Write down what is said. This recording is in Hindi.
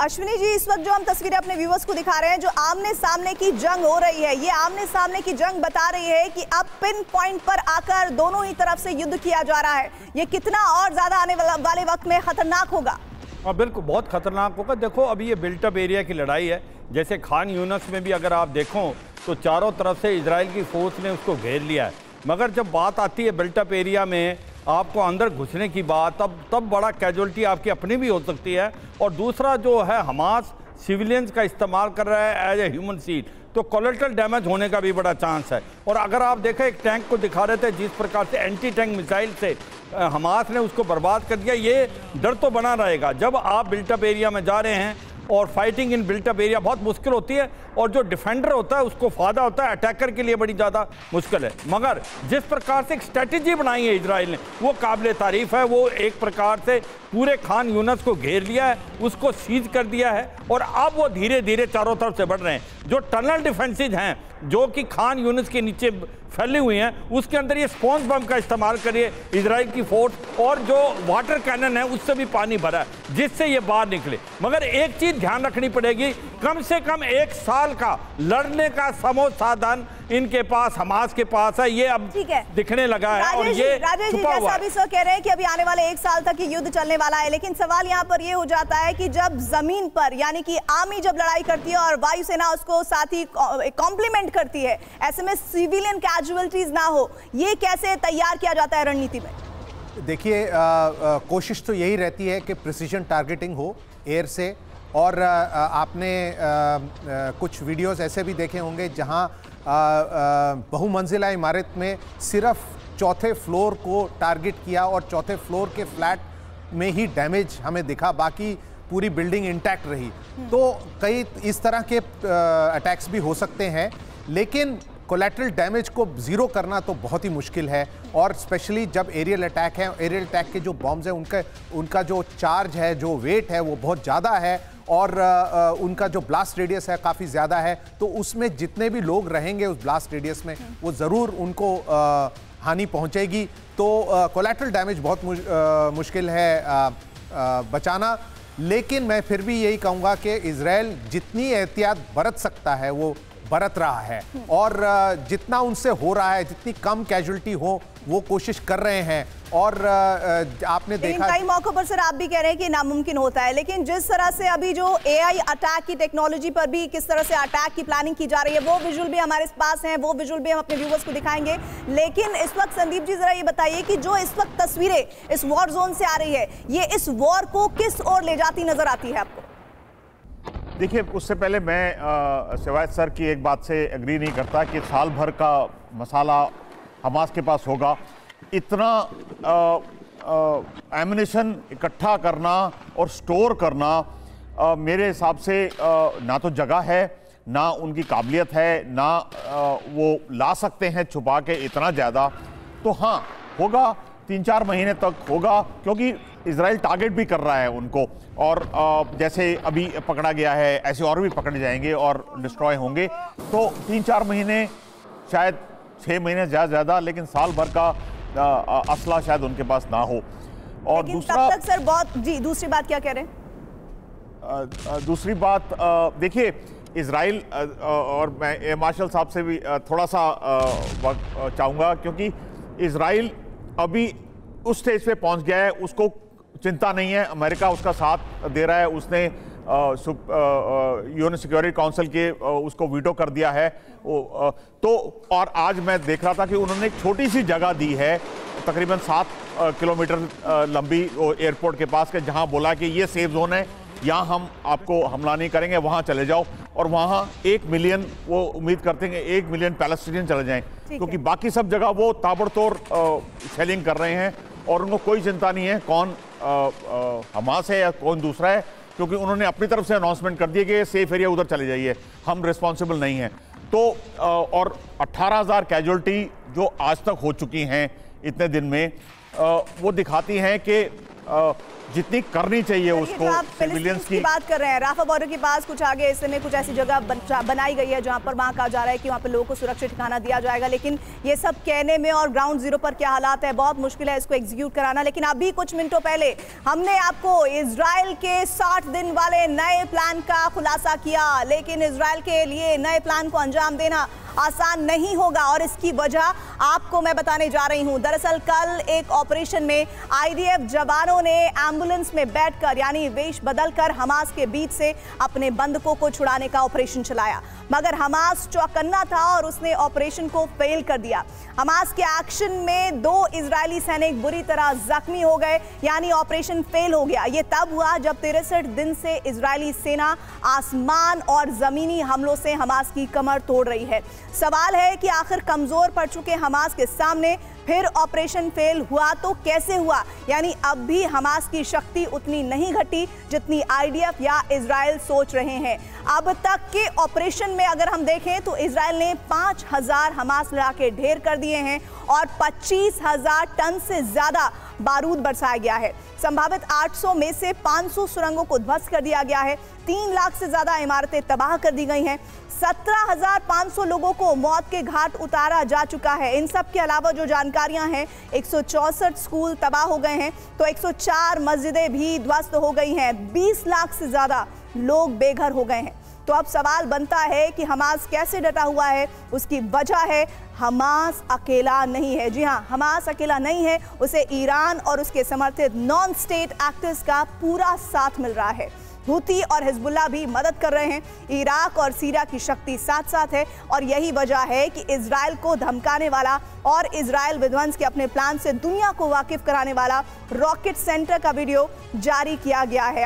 अश्विनी जी, इस वक्त जो हम तस्वीरें अपने व्यूअर्स को दिखा रहे हैं, जो आमने सामने की जंग हो रही है, ये आमने सामने की जंग बता रही है कि अब पिन पॉइंट पर आकर दोनों ही तरफ से युद्ध किया जा रहा है। ये कितना और ज्यादा आने वाले वक्त में खतरनाक होगा? हाँ बिल्कुल, बहुत खतरनाक होगा। देखो अभी ये बिल्टअप एरिया की लड़ाई है। जैसे खान यूनस में भी अगर आप देखो तो चारों तरफ से इजराइल की फोर्स ने उसको घेर लिया है, मगर जब बात आती है बिल्टअप एरिया में आपको अंदर घुसने की बात, तब बड़ा कैजुअलिटी आपकी अपनी भी हो सकती है। और दूसरा जो है, हमास सिविलियंस का इस्तेमाल कर रहा है एज ए ह्यूमन सीड, तो कोलेटरल डैमेज होने का भी बड़ा चांस है। और अगर आप देखें, एक टैंक को दिखा रहे थे, जिस प्रकार से एंटी टैंक मिसाइल से हमास ने उसको बर्बाद कर दिया, ये डर तो बना रहेगा। जब आप बिल्टअप एरिया में जा रहे हैं और फाइटिंग इन बिल्टअप एरिया बहुत मुश्किल होती है, और जो डिफेंडर होता है उसको फायदा होता है, अटैकर के लिए बड़ी ज़्यादा मुश्किल है। मगर जिस प्रकार से एक स्ट्रेटजी बनाई है इजराइल ने, वो काबिल तारीफ है। वो एक प्रकार से पूरे खान यूनस को घेर लिया है, उसको सीज कर दिया है, और अब वो धीरे धीरे चारों तरफ से बढ़ रहे हैं। जो टनल डिफेंसेज हैं जो कि खान यूनस के नीचे फैली हुई हैं, उसके अंदर ये स्पॉन्ज बम का इस्तेमाल करिए इजराइल की फोर्स, और जो वाटर कैनन है उससे भी पानी भरा है जिससे ये बाहर निकले। मगर एक चीज ध्यान रखनी पड़ेगी, कम से कम 1 साल का लड़ने का साधन इनके पास, हमास के पास है। ये अब दिखने लगा है, और ये छुपा हुआ है। अभी सर कह रहे हैं कि अभी आने वाले 1 साल तक ये युद्ध चलने वाला है, लेकिन सवाल यहाँ पर ये हो जाता है कि जब जमीन पर, यानी कि आर्मी जब लड़ाई करती है और वायुसेना उसको साथ ही कॉम्प्लीमेंट करती है, ऐसे में सिविलियन कैजुअलिटीज ना हो, ये कैसे तैयार किया जाता है रणनीति में? देखिए, कोशिश तो यही रहती है कि प्रिसीजन टारगेटिंग हो एयर से। और आपने कुछ वीडियोस ऐसे भी देखे होंगे जहां बहुमंजिला इमारत में सिर्फ चौथे फ्लोर को टारगेट किया और चौथे फ्लोर के फ्लैट में ही डैमेज हमें दिखा, बाकी पूरी बिल्डिंग इंटैक्ट रही। तो कई इस तरह के अटैक्स भी हो सकते हैं, लेकिन कोलैटरल डैमेज को ज़ीरो करना तो बहुत ही मुश्किल है। और स्पेशली जब एरियल अटैक है, एरियल अटैक के जो बॉम्ब्स हैं उनका जो चार्ज है, जो वेट है, वो बहुत ज़्यादा है, और उनका जो ब्लास्ट रेडियस है काफ़ी ज़्यादा है। तो उसमें जितने भी लोग रहेंगे उस ब्लास्ट रेडियस में, वो ज़रूर उनको हानि पहुंचेगी। तो कोलैटरल डैमेज बहुत मुश्किल है बचाना। लेकिन मैं फिर भी यही कहूँगा कि इजराइल जितनी एहतियात बरत सकता है वो बरत रहा है, और जितना उनसे हो रहा है, जितनी कम कैजुअलिटी हो वो कोशिश कर रहे हैं। और आपने देखा कई मौकों पर सर आप भी कह रहे हैं कि नामुमकिन होता है, लेकिन जिस तरह से अभी जो एआई अटैक की टेक्नोलॉजी पर भी किस तरह से अटैक की प्लानिंग की जा रही है, वो विजुअल भी हमारे पास हैं, वो विजुअल भी हम अपने व्यूअर्स को दिखाएंगे। लेकिन इस वक्त संदीप जी जरा ये बताइए कि जो इस वक्त तस्वीरें इस वॉर जोन से आ रही है, ये इस वॉर को किस ओर ले जाती नजर आती है आपको? देखिए, उससे पहले मैं सिवाय सर की एक बात से एग्री नहीं करता कि साल भर का मसाला हमास के पास होगा। इतना एमिनेशन इकट्ठा करना और स्टोर करना मेरे हिसाब से ना तो जगह है, ना उनकी काबिलियत है, ना वो ला सकते हैं छुपा के इतना ज़्यादा। तो हाँ, होगा 3-4 महीने तक होगा, क्योंकि इजराइल टारगेट भी कर रहा है उनको। और जैसे अभी पकड़ा गया है, ऐसे और भी पकड़े जाएंगे और डिस्ट्रॉय होंगे। तो 3-4 महीने, शायद 6 महीने ज़्यादा, लेकिन साल भर का असला शायद उनके पास ना हो। और दूसरा तब तक सर बहुत जी, दूसरी बात क्या कह रहे हैं? दूसरी बात देखिए, इजराइल और मैं एयर मार्शल साहब से भी थोड़ा सा वक्त चाहूँगा, क्योंकि इजराइल अभी उस स्टेज पे पहुंच गया है, उसको चिंता नहीं है, अमेरिका उसका साथ दे रहा है। उसने यूएन सिक्योरिटी काउंसिल के उसको वीटो कर दिया है। तो और आज मैं देख रहा था कि उन्होंने एक छोटी सी जगह दी है, तकरीबन 7 किलोमीटर लंबी एयरपोर्ट के पास के, जहां बोला कि ये सेफ जोन है, यहाँ हम आपको हमला नहीं करेंगे, वहाँ चले जाओ। और वहाँ 1 मिलियन, वो उम्मीद करते हैं 1 मिलियन पैलेस्टीनियन चले जाएं, क्योंकि बाकी सब जगह वो ताबड़तोड़ शेलिंग कर रहे हैं, और उनको कोई चिंता नहीं है कौन हमास है या कौन दूसरा है, क्योंकि उन्होंने अपनी तरफ से अनाउंसमेंट कर दिया कि सेफ एरिया उधर चले जाइए, हम रिस्पॉन्सिबल नहीं हैं। तो और 18,000 कैजुअलिटी जो आज तक हो चुकी हैं इतने दिन में, वो दिखाती हैं कि जितनी करनी चाहिए उसको सिविलियंस की बात कर रहे हैं। राफा बॉर्डर के पास कुछ आगे ऐसे में कुछ ऐसी जगह बनाई गई है जहां पर वहां कहा जा रहा है कि वहां पर लोगों को सुरक्षित ठिकाना दिया जाएगा, लेकिन ये सब कहने में और ग्राउंड जीरो पर क्या हालात है, बहुत मुश्किल है इसको एग्जीक्यूट कराना। लेकिन अभी कुछ मिनटों पहले हमने आपको इजराइल के 60 दिन वाले नए प्लान का खुलासा किया, लेकिन इजराइल के लिए नए प्लान को अंजाम देना आसान नहीं होगा और इसकी वजह आपको मैं बताने जा रही हूं। दरअसल कल एक ऑपरेशन में आईडीएफ जवानों ने एम्बुलेंस में बैठकर यानी वेश बदलकर हमास के बीच से अपने बंधकों को छुड़ाने का ऑपरेशन चलाया, मगर हमास चौकन्ना था और उसने ऑपरेशन को फेल कर दिया। हमास के एक्शन में 2 इजरायली सैनिक बुरी तरह जख्मी हो गए, यानी ऑपरेशन फेल हो गया। यह तब हुआ जब 63 दिन से इजरायली सेना आसमान और जमीनी हमलों से हमास की कमर तोड़ रही है। सवाल है कि आखिर कमजोर पड़ चुके हमास के सामने फिर ऑपरेशन फेल हुआ तो कैसे हुआ, यानी अब भी हमास की शक्ति उतनी नहीं घटी जितनी आईडीएफ या इजराइल सोच रहे हैं। अब तक के ऑपरेशन में अगर हम देखें तो इजराइल ने 5000 हमास लड़ाके ढेर कर दिए हैं और 25,000 टन से ज्यादा बारूद बरसाया गया है। संभावित 800 में से 500 सुरंगों को ध्वस्त कर दिया गया है। 3 लाख से ज्यादा इमारतें तबाह कर दी गई हैं। 17,500 लोगों को मौत के घाट उतारा जा चुका है। इन सब के अलावा जो जानकारियां हैं, 164 स्कूल तबाह हो गए हैं तो 104 मस्जिदें भी ध्वस्त हो गई हैं। 20 लाख से ज्यादा लोग बेघर हो गए हैं। तो अब सवाल बनता है कि हमास कैसे डटा हुआ है। उसकी वजह है हमास अकेला नहीं है। जी हाँ, हमास अकेला नहीं है, उसे ईरान और उसके समर्थित नॉन स्टेट एक्टर्स का पूरा साथ मिल रहा है। हूती और हिजबुल्लाह भी मदद कर रहे हैं। इराक और सीरिया की शक्ति साथ साथ है और यही वजह है कि इजराइल को धमकाने वाला और इजराइल विध्वंस के अपने प्लान से दुनिया को वाकिफ कराने वाला रॉकेट सेंटर का वीडियो जारी किया गया है।